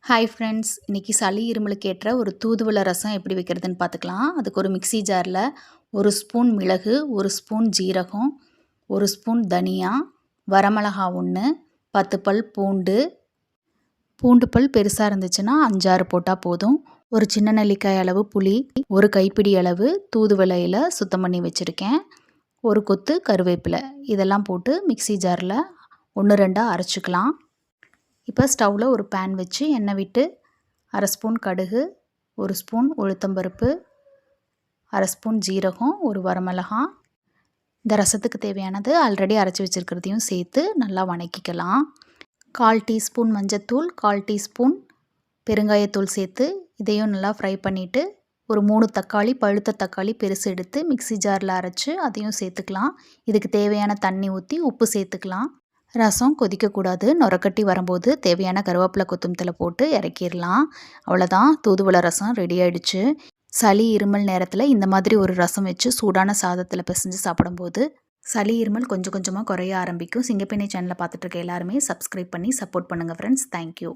Hi friends, இன்றைக்கி சளி இருமலுக்கு ஏற்ற ஒரு தூதுவளை ரசம் எப்படி வைக்கிறதுன்னு பார்த்துக்கலாம். அதுக்கு ஒரு மிக்ஸி ஜாரில் 1 ஸ்பூன் மிளகு, 1 ஸ்பூன் ஜீரகம், 1 ஸ்பூன் தனியா, வரமிளகா 1, 10 பல் பூண்டு. பூண்டு பல் பெருசாக இருந்துச்சுன்னா 5-6 போட்டால் போதும். ஒரு சின்ன நெல்லிக்காய் அளவு புளி, ஒரு கைப்பிடி அளவு தூதுவளையில் சுத்தம் பண்ணி வச்சுருக்கேன். ஒரு கொத்து கருவேப்பிலை, இதெல்லாம் போட்டு மிக்ஸி ஜாரில் 1-2 அரைச்சிக்கலாம். இப்போ ஸ்டவ்வில் ஒரு பேன் வச்சு எண்ணெய் விட்டு 1/2 ஸ்பூன் கடுகு, 1 ஸ்பூன் உளுத்தம்பருப்பு, 1/2 ஸ்பூன் ஜீரகம், ஒரு வரமிளகா, இந்த ரசத்துக்கு தேவையானது ஆல்ரெடி அரைச்சி வச்சுருக்கிறதையும் சேர்த்து நல்லா வணக்கிக்கலாம். 1/4 டீஸ்பூன் மஞ்சத்தூள், 1/4 டீஸ்பூன் பெருங்காயத்தூள் சேர்த்து இதையும் நல்லா ஃப்ரை பண்ணிவிட்டு ஒரு 3 தக்காளி, பழுத்த தக்காளி பெருசு எடுத்து மிக்ஸி ஜாரில் அரைச்சி அதையும் சேர்த்துக்கலாம். இதுக்கு தேவையான தண்ணி ஊற்றி உப்பு சேர்த்துக்கலாம். ரசம் கொதிக்கக்கூடாது. நுரக்கட்டி வரும்போது தேவையான கருவேப்பிலை கொத்தமல்லி போட்டு இறக்கிடலாம். அவ்வளோதான், தூதுவளை ரசம் ரெடி ஆகிடுச்சு. சளி இருமல் நேரத்தில் இந்த மாதிரி ஒரு ரசம் வச்சு சூடான சாதத்தில் பிசைஞ்சு சாப்பிடும்போது சளி இருமல் கொஞ்சம் கொஞ்சமாக குறைய ஆரம்பிக்கும். சிங்கப்பெண்ணை சேனலை பார்த்துட்டு இருக்க எல்லாருமே சப்ஸ்கிரைப் பண்ணி சப்போர்ட் பண்ணுங்கள் ஃப்ரெண்ட்ஸ். தேங்க்யூ.